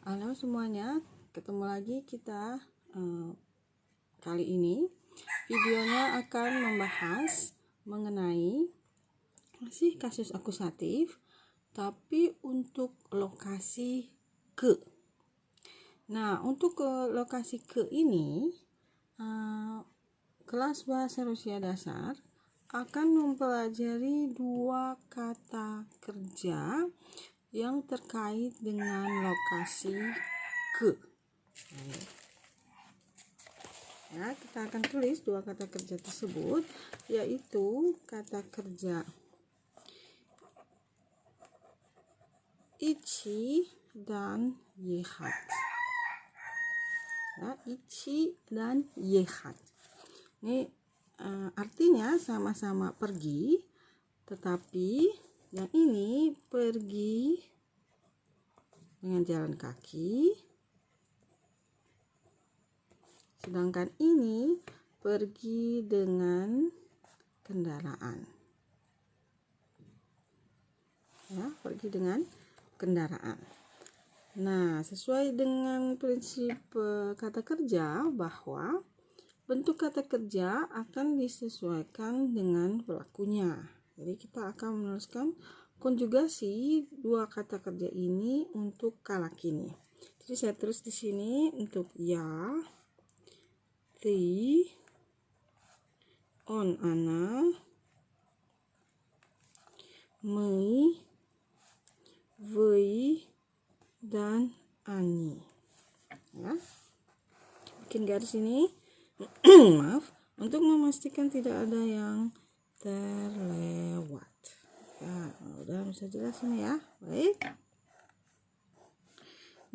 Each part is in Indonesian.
Halo semuanya, ketemu lagi kita. Kali ini videonya akan membahas mengenai masih kasus akusatif, tapi untuk lokasi ke. Nah, untuk ke lokasi ke ini, kelas bahasa Rusia dasar akan mempelajari dua kata kerja yang terkait dengan lokasi ke. Ya, kita akan tulis dua kata kerja tersebut, yaitu kata kerja ichi dan yehat. Ya, ichi dan yehat. Ini artinya sama-sama pergi, tetapi yang ini pergi dengan jalan kaki, sedangkan ini pergi dengan kendaraan. Ya, pergi dengan kendaraan. Nah, sesuai dengan prinsip kata kerja bahwa bentuk kata kerja akan disesuaikan dengan pelakunya. Jadi kita akan menuliskan konjugasi dua kata kerja ini untuk kala kini. Jadi saya tulis di sini untuk ya, ti, on ana, mei, wei, dan ani. Ya. Bikin garis ini. Maaf, untuk memastikan tidak ada yang terlewat. Ya, udah bisa jelas ini ya. Baik.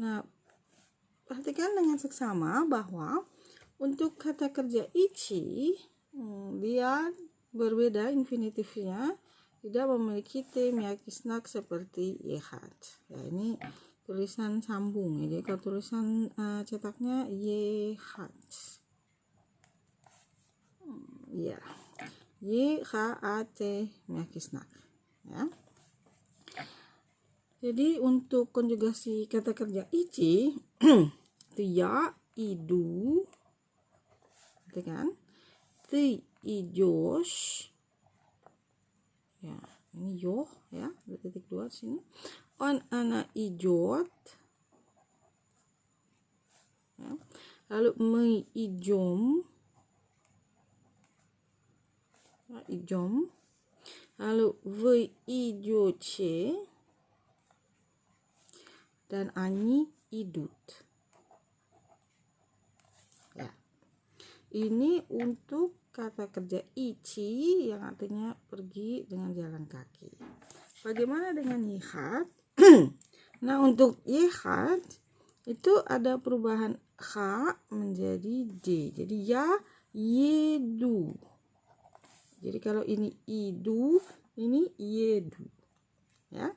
Nah, perhatikan dengan seksama bahwa untuk kata kerja ichi, dia berbeda infinitifnya, tidak memiliki t miakisnak seperti yehat. Ya, ini tulisan sambung. Jadi kalau tulisan cetaknya yehat. Ya. YHAT miakisnak. Ya. Jadi untuk konjugasi kata kerja ichi, ya, idu, kan? Ti ijos. Ya, ini yo ya, titik dua di sini. On ana ijot. Ya. Lalu mei ijom. Ya, ijom. Lalu wei ijoce. Dan ani idut. Ya. Ini untuk kata kerja ichi yang artinya pergi dengan jalan kaki. Bagaimana dengan yehat? Nah, untuk yehat itu ada perubahan h menjadi d. Jadi ya, yedu. Jadi kalau ini idu, ini yedu. Ya.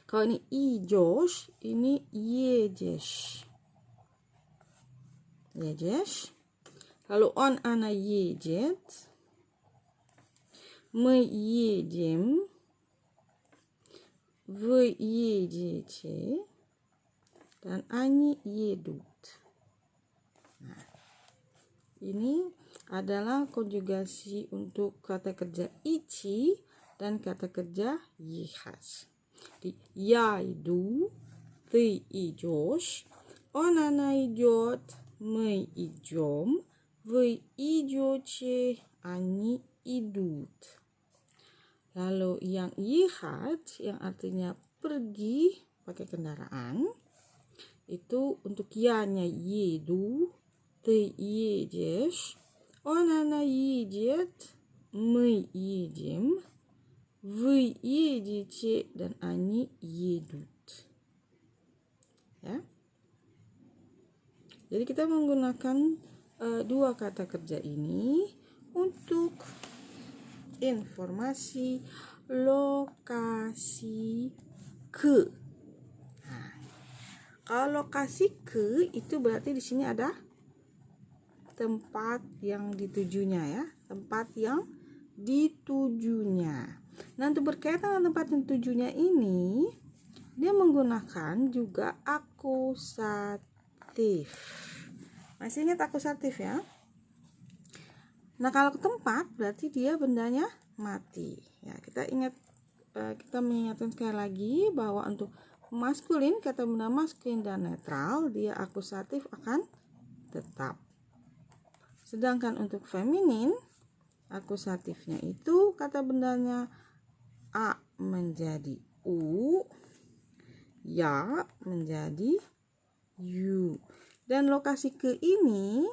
Kalau ini ijos, ini yejesh. Yejesh. Lalu on ana yejet. Me yejem. Ve yejece. Dan ani yedut. Nah, ini adalah konjugasi untuk kata kerja ichi dan kata kerja yihas. Di yaidu, ti ijos, onana ijot, mei ijom, ve ijoce, ani idut. Lalu yang yihat yang artinya pergi pakai kendaraan, itu untuk ya-nya yedu, ti yejes, onana yejet, mei yejem, ve yejece, dan ani yedut. Ya. Jadi kita menggunakan dua kata kerja ini untuk informasi lokasi ke. Nah, kalau lokasi ke itu berarti di sini ada tempat yang ditujunya ya, tempat yang ditujunya. Nah, untuk berkaitan dengan tempat yang tujunya ini, dia menggunakan juga akusatif. Masih ingat akusatif ya? Nah, kalau ke tempat berarti dia bendanya mati. Ya, kita mengingatkan sekali lagi bahwa untuk maskulin, kata benda maskulin dan netral, dia akusatif akan tetap. Sedangkan untuk feminin, akusatifnya itu kata bendanya A menjadi U, ya menjadi U. Dan lokasi ke ini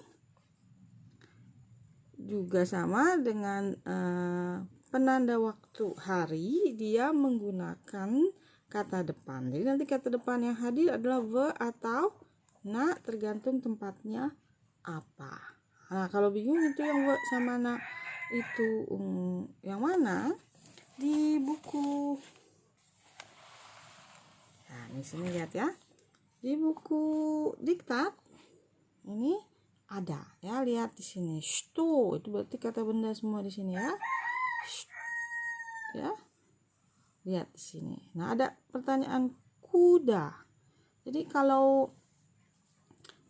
juga sama dengan penanda waktu hari, dia menggunakan kata depan. Jadi nanti kata depan yang hadir adalah ve atau na, tergantung tempatnya apa. Nah, kalau bingung itu yang ve sama na itu yang mana? Di buku. Nah, di sini lihat ya. Di buku diktat ini ada ya, lihat di sini. Shtu itu berarti kata benda semua di sini ya. Ya. Lihat di sini. Nah, ada pertanyaan kuda. Jadi kalau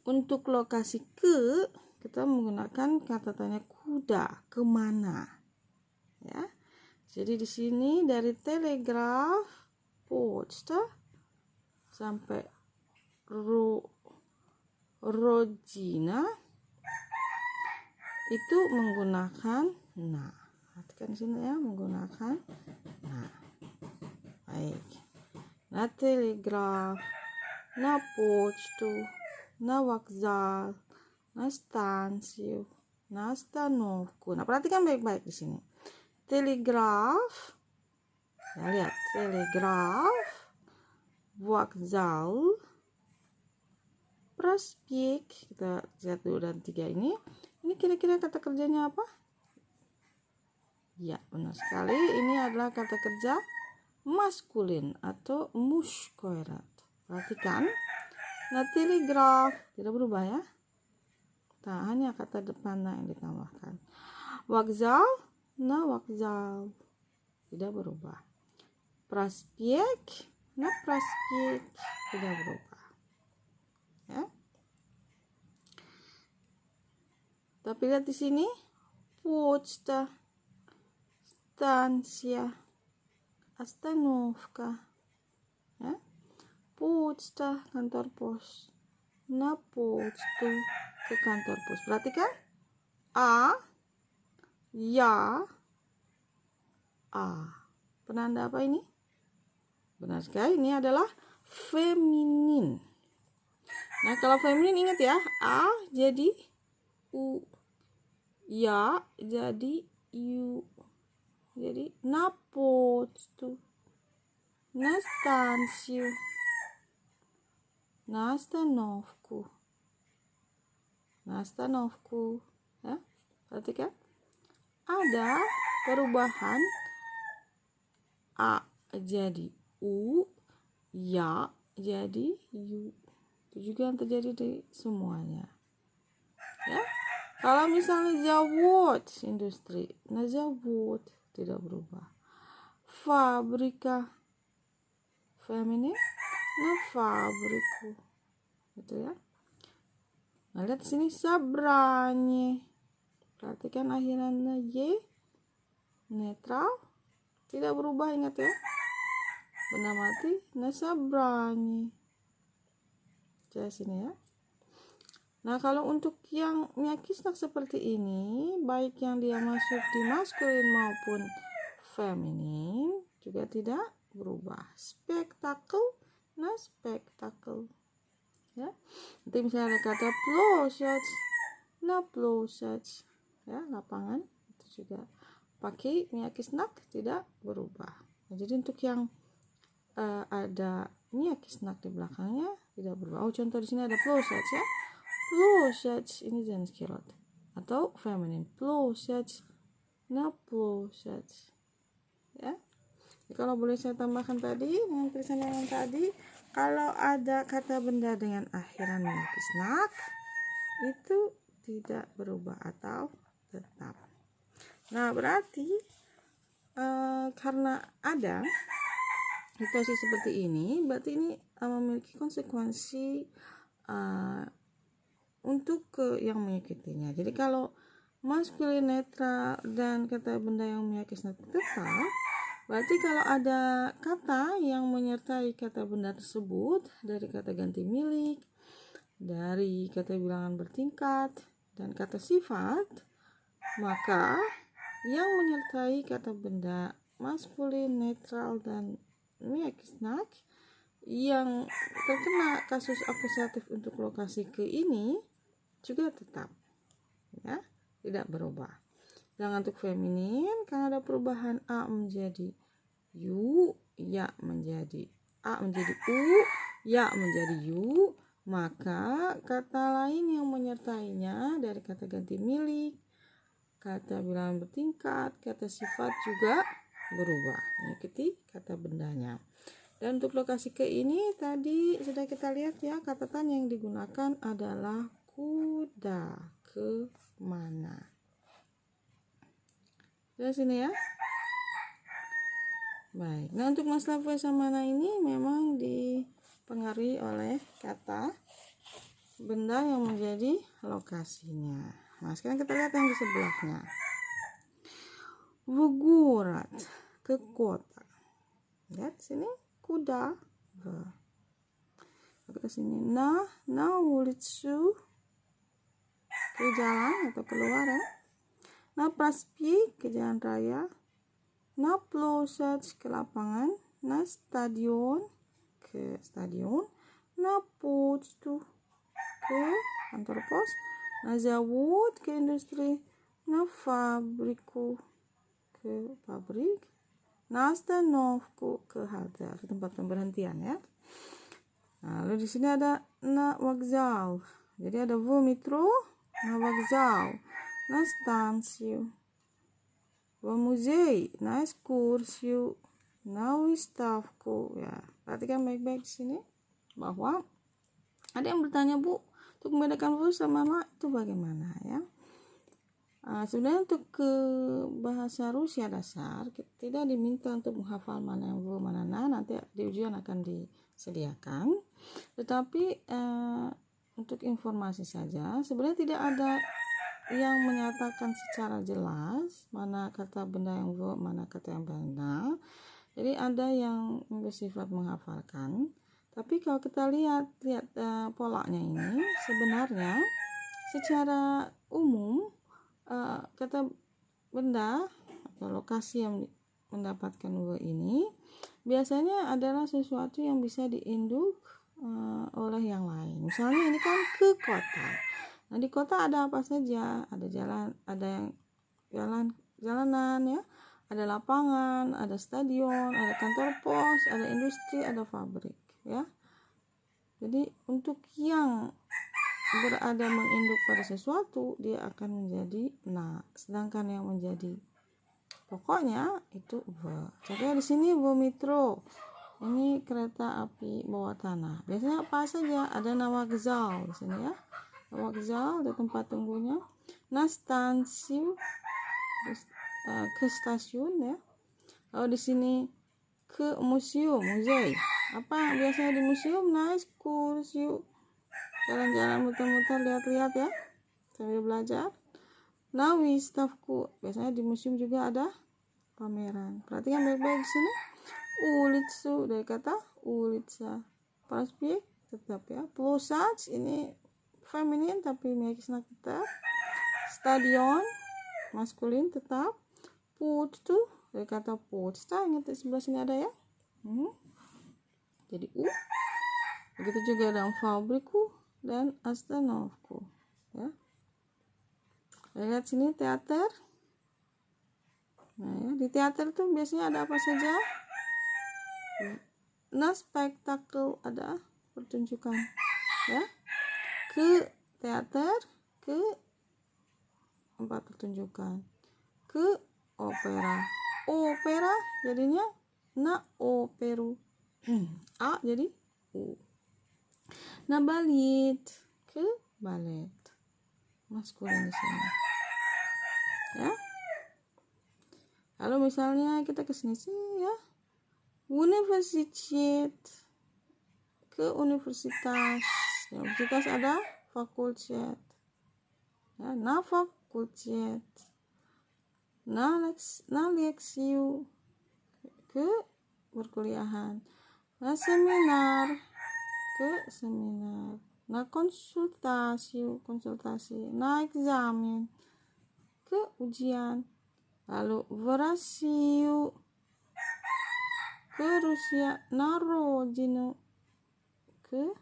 untuk lokasi ke, kita menggunakan kata tanya kuda, kemana? Ya. Jadi di sini dari telegraf, poczta sampai Rodzina itu menggunakan na. Perhatikan di sini ya, menggunakan na. Baik. Na telegraf, na pocztu, na вокзал, na станцию, na остановку. Nah, perhatikan baik-baik di sini. Telegraf, ya lihat, telegraf, вокзал, prospek. Kita lihat 2 dan 3 ini. Ini kira-kira kata kerjanya apa? Ya, benar sekali. Ini adalah kata kerja maskulin atau muskoirat. Perhatikan. Nah, telegraf tidak berubah ya. Nah, hanya kata depannya yang ditambahkan. Вокзал, na вокзал tidak berubah. Prospek, na prospek tidak berubah. Ya. Tapi lihat di sini, почта, станция, остановка. Ya. Почта, kantor pos. Na почту, ke kantor pos. Perhatikan. A, ya, a. Penanda apa ini? Benar sekali, ini adalah feminin. Nah, kalau feminin ingat ya, a jadi u, ya jadi u. Jadi na почту, на станцию, на остановку. На остановку. Ya, perhatikan. Ada perubahan a jadi u, ya jadi u. Itu juga yang terjadi di semuanya. Ya. Kalau misalnya завод, industri, na завод tidak berubah. Fabrika, feminin, na fabriku. Gitu ya. Nah, lihat di sini собрание. Perhatikan akhirannya y, netral, tidak berubah, ingat ya. Benda mati, na собрание. Jadi sini ya. Nah, kalau untuk yang miakisnak seperti ini, baik yang dia masuk di maskulin maupun feminin juga tidak berubah. Spektakel, na spektakel. Ya. Nanti misalnya ada kata plощадь, na plощадь. Ya, lapangan itu juga pakai miakisnak tidak berubah. Nah, jadi untuk yang ada miakisnak di belakangnya tidak berubah. Oh, contoh di sini ada plощадь ya. Plощадь ini женский род atau feminin. Plощадь, na plощадь. Ya. Jadi, kalau boleh saya tambahkan tadi dengan tulisan yang tadi, kalau ada kata benda dengan akhiran miakisnak itu tidak berubah atau tetap. Nah, berarti karena ada situasi seperti ini, berarti ini memiliki konsekuensi untuk yang mengikutinya. Jadi kalau maskulin netral dan kata benda yang meyakis tetap, berarti kalau ada kata yang menyertai kata benda tersebut dari kata ganti milik, dari kata bilangan bertingkat, dan kata sifat, maka yang menyertai kata benda maskulin, netral, dan meyakis yang terkena kasus akusatif untuk lokasi ke ini juga tetap, ya, tidak berubah. Sedangkan untuk feminin, karena ada perubahan a menjadi u, ya menjadi a menjadi u, ya menjadi u, maka kata lain yang menyertainya dari kata ganti milik, kata bilangan bertingkat, kata sifat juga berubah mengikuti kata bendanya. Dan untuk lokasi ke ini tadi sudah kita lihat ya, catatan yang digunakan adalah kuda ke mana. Dari sini ya. Baik. Nah, untuk masalah puasa mana ini memang dipengaruhi oleh kata benda yang menjadi lokasinya. Nah, sekarang kita lihat yang di sebelahnya. Wugurat, ke kota. Lihat sini kuda. Ke sini na ulitsu, ke jalan atau keluar ya. Na praspi, ke jalan raya. Na plosad, ke lapangan. Na stadion, ke stadion. Na pocztu, ke kantor pos. Na zawod, ke industri. Na fabriku, ke pabrik. Na stanovku, ke halte, ke tempat pemberhentian ya. Nah, lalu di sini ada na wokzal. Jadi ada metro, na wokzal, na stansiu, muzei, na ekskursiu, na wystavku ya. Perhatikan baik-baik di sini bahwa ada yang bertanya, Bu, untuk membedakan V sama ma itu bagaimana ya? Sebenarnya untuk ke bahasa Rusia dasar tidak diminta untuk menghafal mana yang V mana na, nanti di ujian akan disediakan. Tetapi untuk informasi saja, sebenarnya tidak ada yang menyatakan secara jelas mana kata benda yang V, mana kata yang benda. Jadi ada yang bersifat menghafalkan. Tapi kalau kita lihat polanya ini, sebenarnya secara umum kata benda atau lokasi yang mendapatkan V ini biasanya adalah sesuatu yang bisa diinduk oleh yang lain. Misalnya ini kan ke kota. Nah, di kota ada apa saja? Ada jalan, ada yang jalanan ya, ada lapangan, ada stadion, ada kantor pos, ada industri, ada pabrik ya. Jadi untuk yang berada menginduk pada sesuatu, dia akan menjadi na, sedangkan yang menjadi pokoknya itu V. Contohnya di sini V metro. Ini kereta api bawah tanah. Biasanya apa saja? Ada na wokzal di sini ya. Wokzal di tempat tunggunya. Na stansiu, ke stasiun ya. Kalau di sini ke museum, muzei. Apa biasanya di museum? Na ekskursiu, jalan-jalan muter-muter, lihat-lihat ya sambil belajar. Na wystavku, biasanya di museum juga ada pameran. Perhatikan baik-baik di sini. Ulitsu dari kata ulitsa. Praspi tetap ya. Plosad ini feminin tapi meyakis tetap. Stadion maskulin tetap. Pocztu dari kata poczta, ingat di sebelah sini ada ya. Jadi u. Begitu juga dengan fabriku dan astanovku ya. Lihat sini teater. Nah ya, di teater tuh biasanya ada apa saja? Nah, spektakel, ada pertunjukan ya. Ke teater, ke tempat pertunjukan. Ke opera. Opera jadinya na operu. A jadi u. Nah, balet, ke balet. Maskulin di sini. Ya. Kalau misalnya kita ke sini sih ya. Universität, ke universitas. Universitas ada fakultet. Ya, na fakultet. Na leksiu, ke perkuliahan. Na seminar, ke seminar. Na konsultasi. Na eksamen, ke ujian. Lalu verasiu, ke Rusia. Na rodinu, ke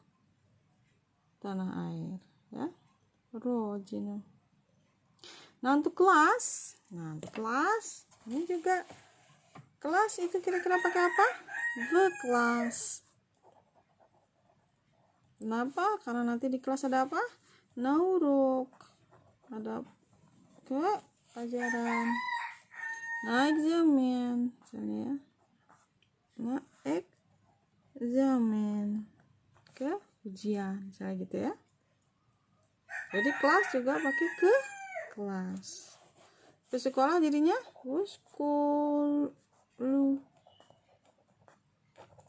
tanah air, ya, rodinu. Nah untuk kelas, ini juga kelas itu kira-kira pakai apa? The class. Kenapa? Karena nanti di kelas ada apa? Nauruk, ada ke pelajaran. Nah eksamen, misalnya ya. Nah eksamen, ke ujian, misalnya gitu ya. Jadi kelas juga pakai ke kelas. Ke sekolah jadinya skolu.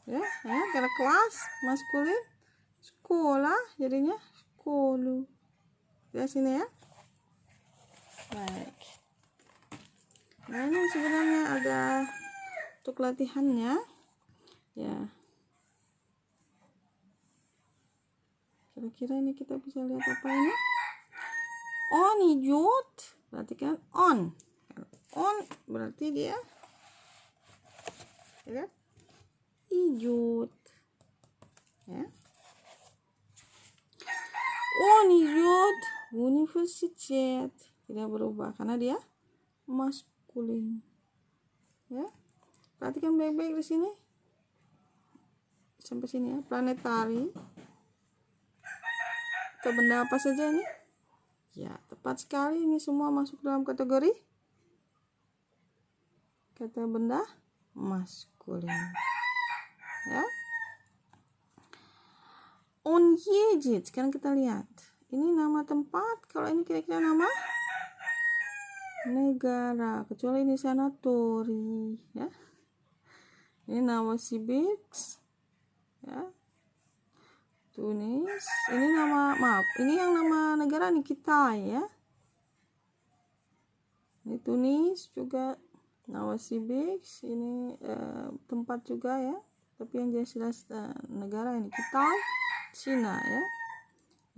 Ya, karena kelas maskulin, sekolah jadinya skolu. Ya sini ya. Baik. Nah ini sebenarnya ada untuk latihannya. Ya. Kira-kira ini kita bisa lihat apa ini? On idut, berarti kan on. On berarti dia, ya, idut. Ya. On idut universitet, tidak berubah karena dia maskulin. Ya. Perhatikan baik-baik di sini. Sampai sini ya, planetari. Atau benda apa saja ini? Ya, tepat sekali, ini semua masuk dalam kategori kata benda maskulin. Ya. On jedit, sekarang kita lihat. Ini nama tempat, kalau ini kira-kira nama negara, kecuali ini sanatori, ya. Ini Novosibirsk, ya. Tunis, ini nama, maaf, ini yang nama negara nih kita, ya. Ini Tunis juga, Novosibirsk, ini tempat juga ya. Tapi yang jelas negara ini kita, Cina ya.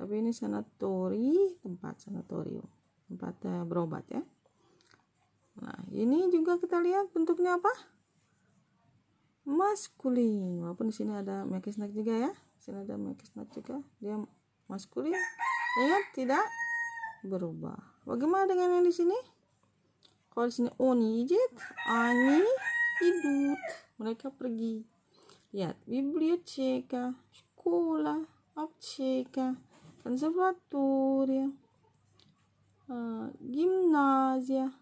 Tapi ini sanatori, tempat sanatorium, tempat berobat ya. Nah ini juga kita lihat bentuknya apa? Maskulin, walaupun di sini ada mekisnak juga ya. Sini ada mekisnak juga, dia maskulin, ya tidak berubah. Bagaimana dengan yang di sini? Kalau di sini oni jet, ani idut, mereka pergi. Lihat, biblioteka, sekolah, apteka, konservatorium, gimnasia,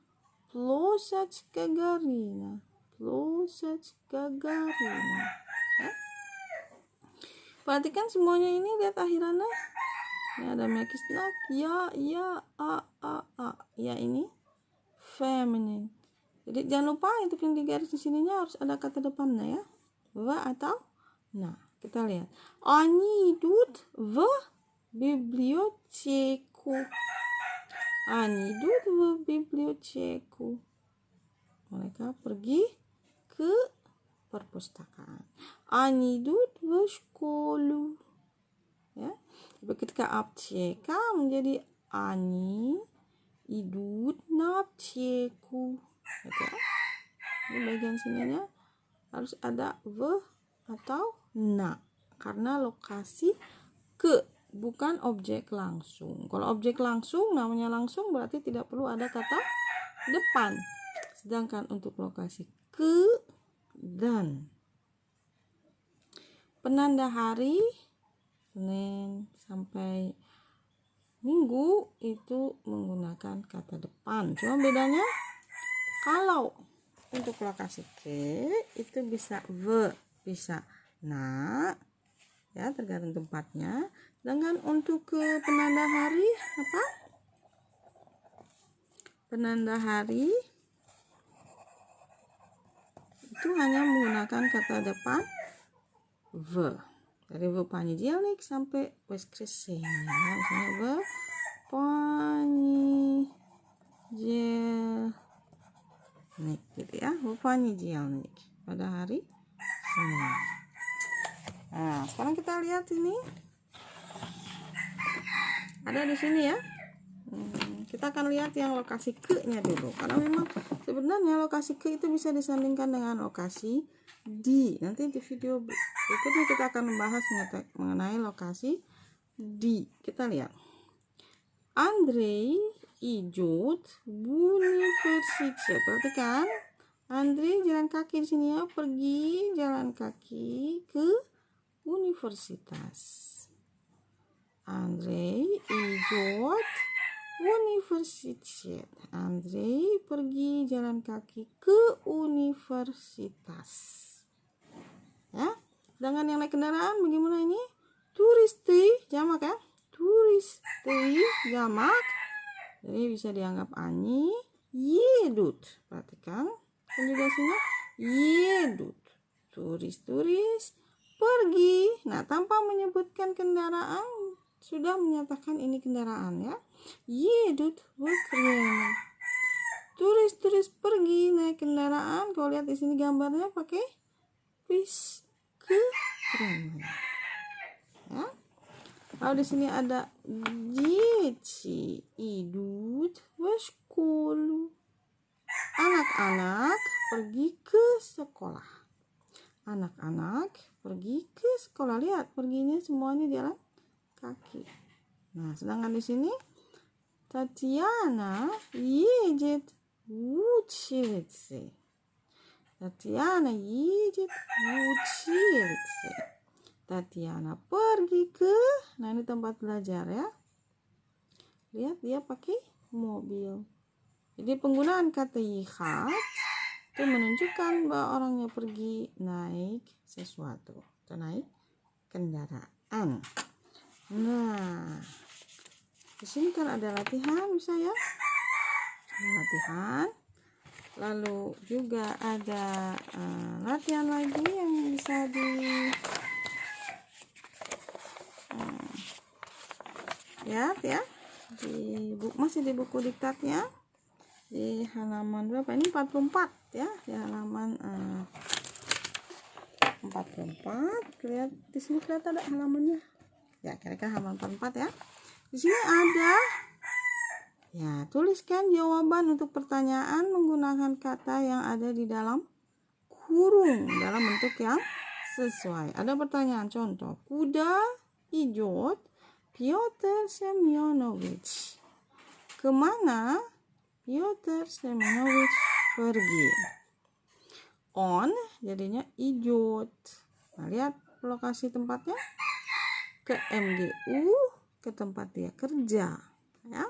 plosach Gagarina, ya. Perhatikan semuanya ini, lihat akhirannya. Ini ada mekisnak, ya, ya ini feminine. Jadi jangan lupa untuk yang di garis di sininya harus ada kata depannya ya. Va atau nah. Kita lihat. Они идут в библиотеку. Они идут в библиотеку. Mereka pergi ke perpustakaan. Они идут в школу. Ya. Tapi ketika аптека menjadi они idut на аптеку. Oke. Ini bagian sininya harus ada v atau na karena lokasi ke, bukan objek langsung. Kalau objek langsung namanya langsung berarti tidak perlu ada kata depan. Sedangkan untuk lokasi ke dan penanda hari Senin sampai Minggu itu menggunakan kata depan. Cuma bedanya kalau untuk lokasi ke itu bisa v, bisa na, ya tergantung tempatnya. Dengan untuk ke penanda hari apa? Penanda hari itu hanya menggunakan kata depan V. Dari V понедельник sampai воскресенье. Ya, misalnya V понедельник gitu ya. V понедельник pada hari Senin. Nah, sekarang kita lihat ini. Ada di sini ya. Kita akan lihat yang lokasi ke-nya dulu. Karena memang sebenarnya lokasi ke itu bisa disandingkan dengan lokasi di. Nanti di video berikutnya kita akan membahas mengenai lokasi di. Kita lihat. Andrei идет в университет. Perhatikan. Andrei jalan kaki di sini ya. Pergi jalan kaki ke universitas. Andrei идет universitet. Andrei pergi jalan kaki ke universitas. Ya, sedangkan yang naik kendaraan bagaimana ini? Turisti jamak ya. Turisti jamak. Jadi bisa dianggap ani. Едут. Perhatikan konjugasinya. Едут. Turis-turis pergi. Nah, tanpa menyebutkan kendaraan sudah menyatakan ini kendaraan ya. Едут в Кремль. Turis-turis pergi naik kendaraan. Kalau lihat di sini gambarnya pakai bis ke Kremlin. Ya. Lalu di sini ada дети идут в школу. Anak-anak pergi ke sekolah. Anak-anak pergi ke sekolah. Lihat, perginya semuanya jalan kaki. Nah, sedangkan di sini Tatiana едет в училище. Tatiana едет в училище. Tatiana pergi ke, nah ini tempat belajar ya. Lihat dia pakai mobil. Jadi penggunaan kata ехать itu menunjukkan bahwa orangnya pergi naik sesuatu atau naik kendaraan. Nah, di sini kan ada latihan bisa ya. Latihan. Lalu juga ada latihan lagi yang bisa lihat ya. Masih di buku diktatnya. Di halaman berapa? Ini 44 ya. Di halaman 44. Lihat di sini kelihatan ada halamannya. Ya, kira-kira halaman 44 ya. Di sini ada ya, tuliskan jawaban untuk pertanyaan menggunakan kata yang ada di dalam kurung dalam bentuk yang sesuai. Ada pertanyaan contoh. Kuda idет Pyotr Semyonovich. Kemana Pyotr Semyonovich pergi? On jadinya idет. Nah, lihat lokasi tempatnya. Ke MGU, ke tempat dia kerja ya.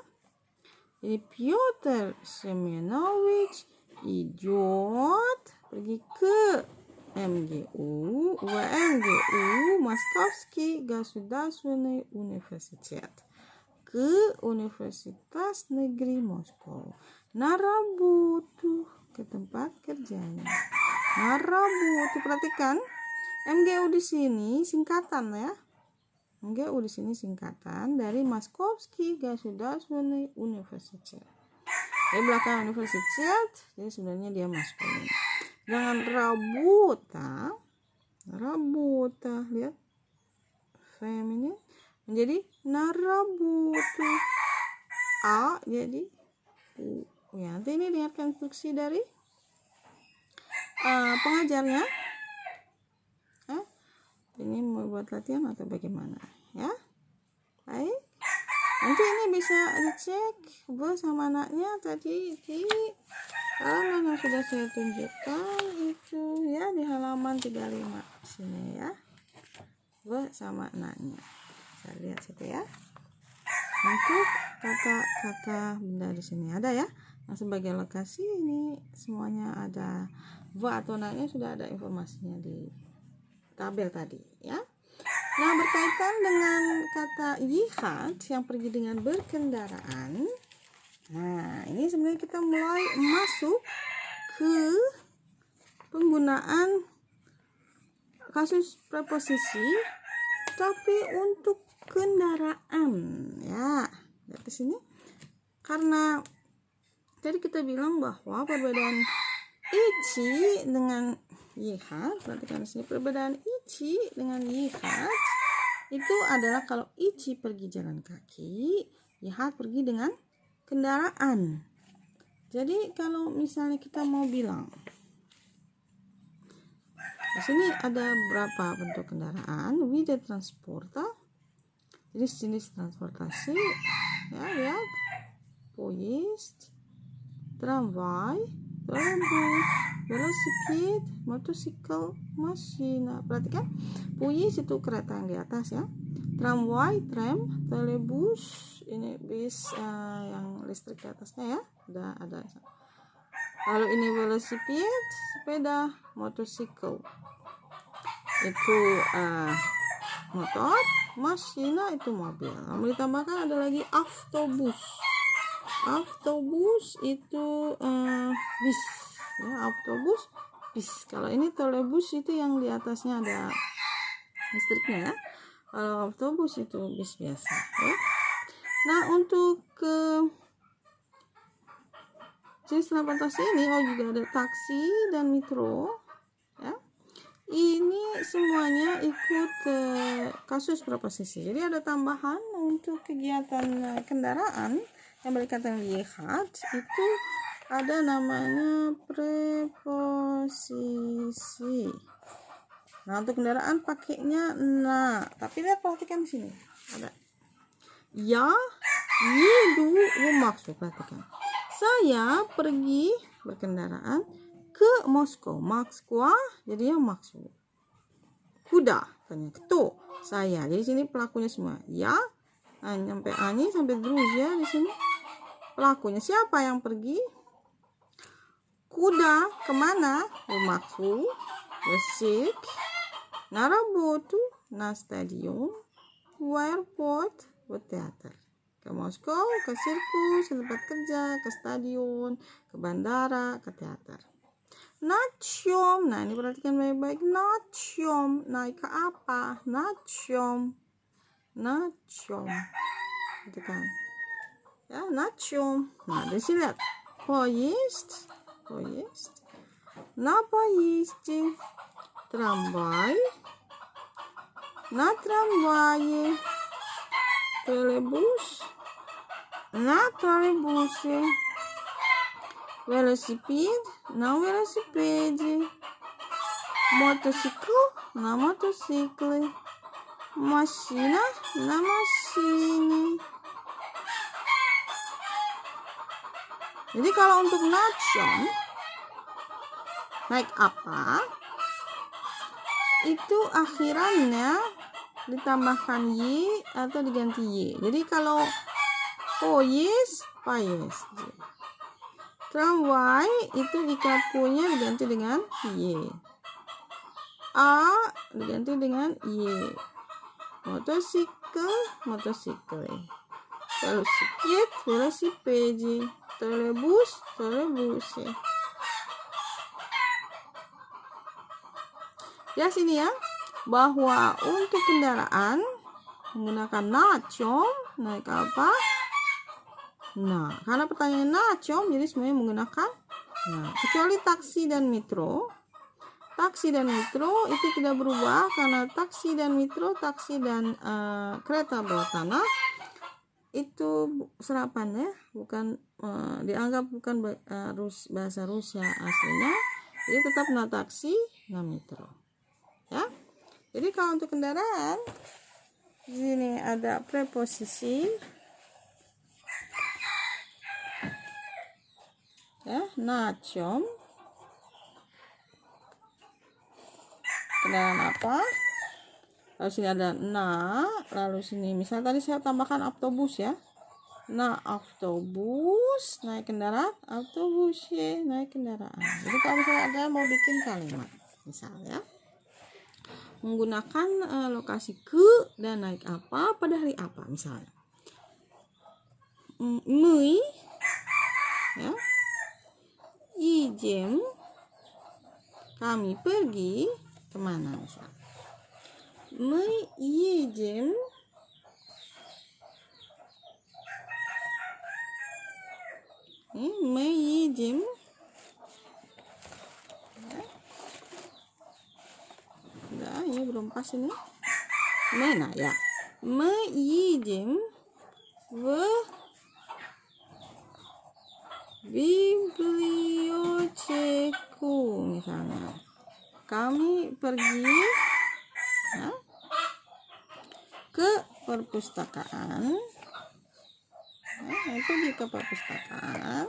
Jadi Pyotr Semyonovich идет pergi ke MGU, Moskovский государственный университет, ke Universitas Negeri Moskow. На работу, ke tempat kerjanya. На работу, perhatikan MGU di sini singkatan ya. MGU di sini singkatan dari Moskovский государственный университет. Di belakang universitas, jadi sebenarnya dia Moskow. Dengan работа, lihat feminin menjadi на работу. A jadi U. Ya, nanti ini lihat instruksi dari pengajarnya. Ini mau buat latihan atau bagaimana ya? Baik, nanti ini bisa dicek sama anaknya tadi di halaman yang sudah saya tunjukkan itu ya, di halaman 35 sini ya, sama anaknya. Saya lihat situ ya. Untuk kata-kata benda di sini ada ya. Nah, sebagai lokasi ini semuanya ada atau anaknya sudah ada informasinya di tabel tadi ya. Nah, berkaitan dengan kata ехать yang pergi dengan berkendaraan. Nah, ini sebenarnya kita mulai masuk ke penggunaan kasus preposisi tapi untuk kendaraan ya. Lihat di sini. Karena tadi kita bilang bahwa perbedaan ichi dengan yihat, perhatikan di sini, perbedaan ichi dengan yihat itu adalah kalau ichi pergi jalan kaki, yihat pergi dengan kendaraan. Jadi kalau misalnya kita mau bilang di sini ada berapa bentuk kendaraan, vida transporta, jenis-jenis transportasi, ya lihat, poyezd, tramway, trolebus, velosiped, motosikal, masina. Perhatikan, poyezd itu kereta yang di atas ya, tramway, tram, trolebus, ini bis yang listrik di atasnya ya, ada. Lalu ini velosiped, sepeda, motosikal itu motor, masina itu mobil. Lalu ditambahkan ada lagi autobus. Autobus itu bis ya, autobus bis. Kalau ini trolebus itu yang di atasnya ada listriknya ya. Kalau autobus itu bis biasa ya. Nah, untuk jenis transportasi ini juga ada taksi dan metro ya. Ini semuanya ikut kasus preposisi. Jadi ada tambahan untuk kegiatan kendaraan yang berkaitan lihat itu ada namanya preposisi. Nah, untuk kendaraan pakainya na. Tapi lihat, perhatikan di sini. Ada ya, yidu, maksud, perhatikan. Saya pergi berkendaraan ke Moskow. Moskwa jadinya maksud. Kuda tanya ketu. Saya. Jadi sini pelakunya semua. Ya. Nah, sampai ani sampai Gruzia di sini. Pelakunya siapa yang pergi? Kuda kemana? Maksud. Besik. Na работу, на stadion, в airport, в teater. Ke Moskow, ke sirkus, ke tempat kerja, ke stadion, ke bandara, ke teater. Nachom, nah ini perhatikan baik-baik. Nachom, naik ke apa? Nachom, itu kan? Ya, nachom. Nah, di sini lihat. Poyezd, na поезде, tramway, na tramwaye, trolebus, na trolebuse, velosiped, na velosipede, motosikl, na motosikle, masina, na masine. Jadi kalau untuk nachom, naik apa? Itu akhirannya ditambahkan y atau diganti y. Jadi kalau poyezd, tramway itu ikat punya diganti dengan y. A diganti dengan y. Motosikle. Velosipede. Trolebus. Ya, sini ya, bahwa untuk kendaraan menggunakan nachom, naik apa? Nah, karena pertanyaannya nachom, jadi semuanya menggunakan nah, kecuali taksi dan metro. Taksi dan metro itu tidak berubah karena taksi dan kereta bawah tanah itu serapan ya, bukan dianggap bukan bahasa Rusia aslinya, jadi tetap na taksi, na metro ya. Jadi kalau untuk kendaraan di sini ada preposisi ya, nachom, kendaraan apa, lalu sini ada na, lalu sini misal tadi saya tambahkan autobus ya, na autobus, naik kendaraan, autobus ya, naik kendaraan. Jadi kalau misalnya ada mau bikin kalimat misalnya menggunakan lokasi ke dan naik apa pada hari apa, misalnya мы ya, идем Kami pergi kemana misalnya? Мы едем мы едем ini belum pas ini. Mana ya? Мы едем в библиотеку misalnya. Kami pergi ke perpustakaan. Pergi ke perpustakaan.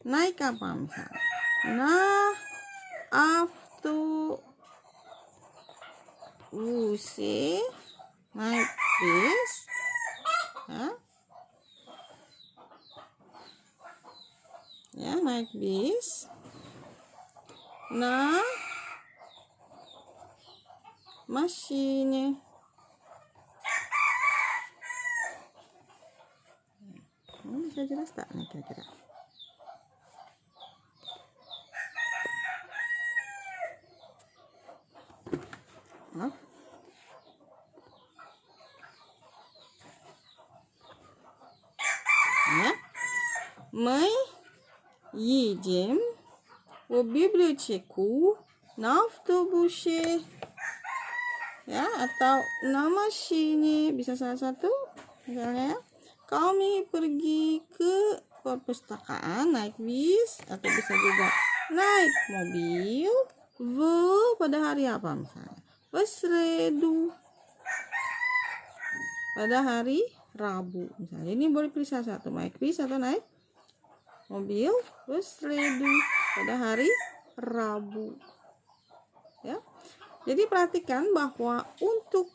Naik apa misalnya? Nah, autobus, naik bis. Ya, naik bis. Nah, машине. Bisa jelas tak nih kira-kira? Ya, мы едем в библиотеку на автобусе. Ya, atau на машине, bisa salah satu misalnya. Kami pergi ke perpustakaan naik bis, atau bisa juga naik mobil pada hari apa misalnya? В среду, pada hari Rabu misalnya. Ini boleh pilih salah satu, naik bis atau naik mobil в среду, pada hari Rabu. Ya. Jadi perhatikan bahwa untuk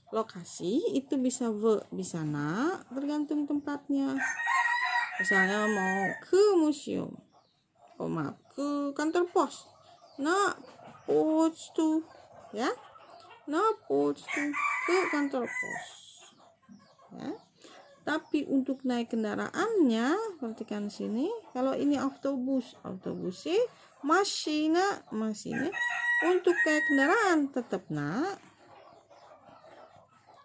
lokasi itu bisa bisa na, tergantung tempatnya. Misalnya mau ke museum, ke kantor pos, na почту, ya, na почту, ke kantor pos. Ya. Tapi untuk naik kendaraannya, perhatikan sini. Kalau ini autobusnya, masine. Untuk kayak kendaraan tetap na.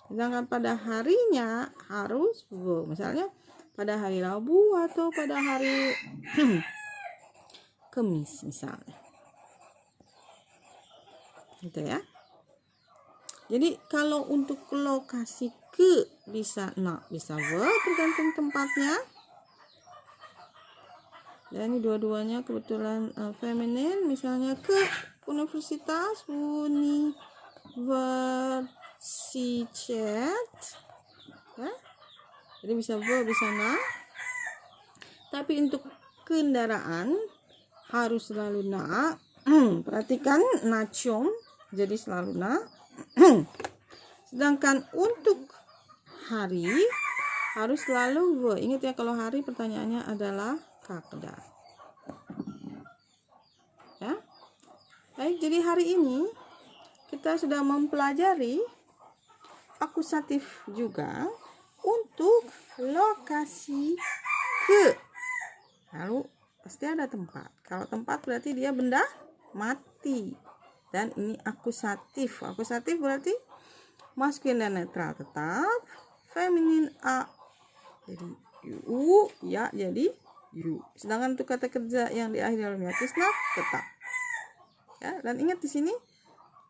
Sedangkan pada harinya harus misalnya pada hari Rabu atau pada hari Kamis misalnya. Gitu ya. Jadi kalau untuk lokasi ke bisa na, bisa tergantung tempatnya. Dan ini dua-duanya kebetulan feminin, misalnya ke universitas, universitet, ya. Jadi bisa bisa na. Tapi untuk kendaraan harus selalu na. Perhatikan nacom, jadi selalu na. Sedangkan untuk hari harus selalu Ingat ya, kalau hari pertanyaannya adalah когда. Ya. Baik, jadi hari ini kita sudah mempelajari akusatif juga untuk lokasi ke. Lalu pasti ada tempat. Kalau tempat berarti dia benda mati. Dan ini akusatif. Akusatif berarti maskulin dan netral tetap, feminin a jadi u, ya jadi u. Sedangkan untuk kata kerja yang diakhiri oleh miatisna tetap. Ya, dan ingat di sini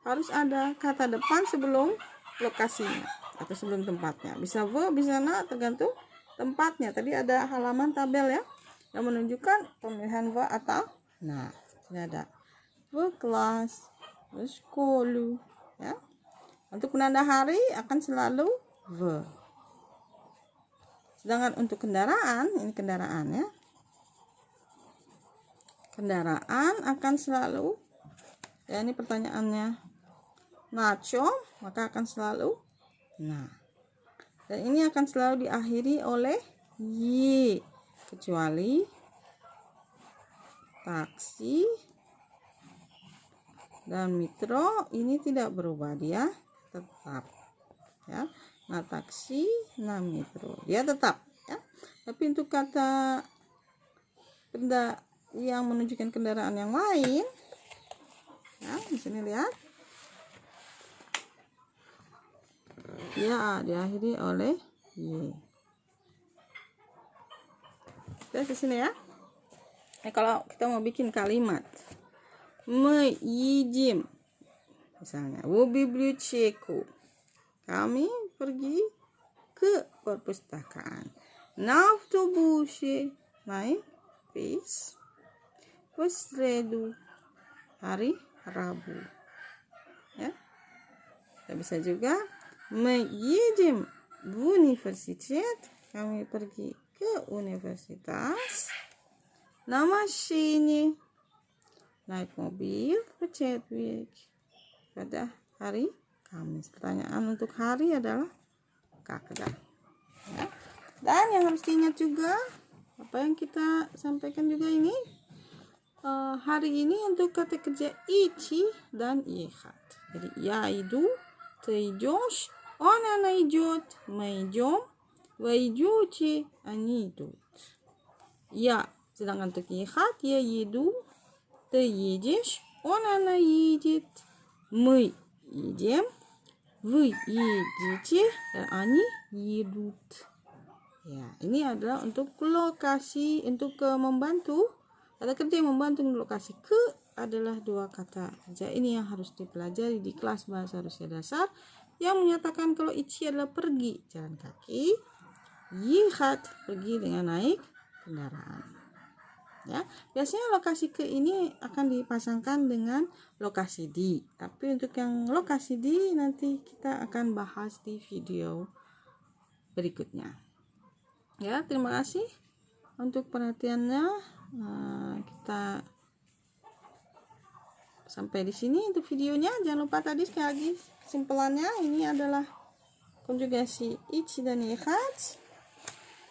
harus ada kata depan sebelum lokasinya atau sebelum tempatnya. Bisa bisa na, tergantung tempatnya. Tadi ada halaman tabel ya yang menunjukkan pemilihan atau nah. Ini ada kelas, sekolah, ya. Untuk penanda hari akan selalu Sedangkan untuk kendaraan, ini kendaraan ya. Kendaraan akan selalu, ya ini pertanyaannya, nacho, maka akan selalu nah. Dan ini akan selalu diakhiri oleh y, kecuali taksi dan metro ini tidak berubah, dia tetap ya. Nah, taksi, nah metro dia tetap ya. Tapi untuk kata benda yang menunjukkan kendaraan yang lain. Ya, di sini lihat. Ya, diakhiri oleh Y. Kita ke sini ya. Kalau kita mau bikin kalimat Мейдим, misalnya, в библиотеку, kami pergi ke perpustakaan. На автобусе, naik bis. В среду, hari Rabu. Ya. Kita bisa juga Мы едем в университет, kami pergi ke universitas. На машине, naik mobil ke четверг, pada hari Kamis. Pertanyaan untuk hari adalah когда. Ya. Dan yang harus diingat juga, apa yang kita sampaikan juga ini, hari ini untuk kata kerja идти dan ехать. Jadi я иду, ты идешь, она идет, мы идем, вы идете, они идут. Я, sedangkan untuk ехать, я еду, ты едешь, она едет, мы едем, вы едете, dan они едут. Ya, ini adalah untuk lokasi, untuk membantu kata kerja yang membantu lokasi. Ke adalah dua kata kerja ini yang harus dipelajari di kelas bahasa Rusia dasar, yang menyatakan kalau идти adalah pergi jalan kaki, ехать pergi dengan naik kendaraan. Ya, biasanya lokasi ke ini akan dipasangkan dengan lokasi di. Tapi untuk yang lokasi di nanti kita akan bahas di video berikutnya. Ya, terima kasih untuk perhatiannya. Kita sampai di sini untuk videonya. Jangan lupa tadi sekali lagi kesimpulannya, ini adalah konjugasi идти dan ехать.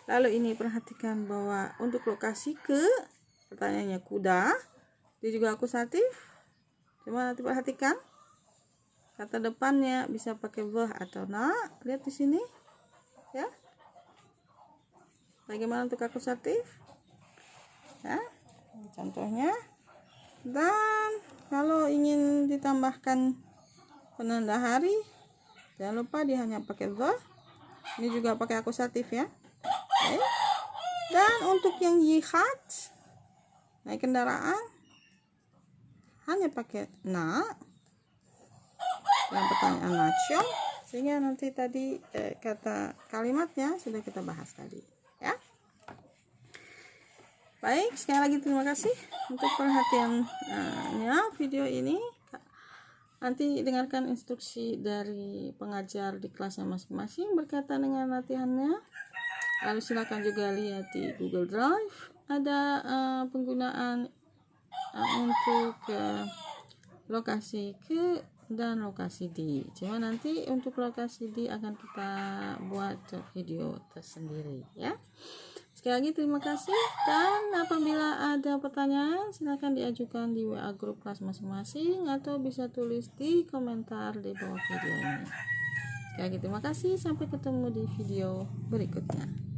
Lalu ini perhatikan bahwa untuk lokasi ke, pertanyaannya kuda, dia juga akusatif. Coba nanti perhatikan kata depannya bisa pakai v atau na. Lihat di sini ya, bagaimana untuk akusatif ya, contohnya. Dan kalau ingin ditambahkan penanda hari, jangan lupa dia hanya pakai v. Ini juga pakai akusatif ya. Oke. Dan untuk yang ехать, naik kendaraan, hanya pakai na. Yang pertanyaan nacho, sehingga nanti tadi kata kalimatnya sudah kita bahas tadi ya. Baik, sekali lagi terima kasih untuk perhatiannya video ini. Nanti dengarkan instruksi dari pengajar di kelasnya masing-masing berkaitan dengan latihannya. Lalu silakan juga lihat di Google Drive, ada penggunaan untuk lokasi ke dan lokasi di. Cuma nanti untuk lokasi di akan kita buat video tersendiri ya. Sekali lagi terima kasih, dan apabila ada pertanyaan silakan diajukan di WA grup kelas masing-masing atau bisa tulis di komentar di bawah video ini. Sekali lagi terima kasih, sampai ketemu di video berikutnya.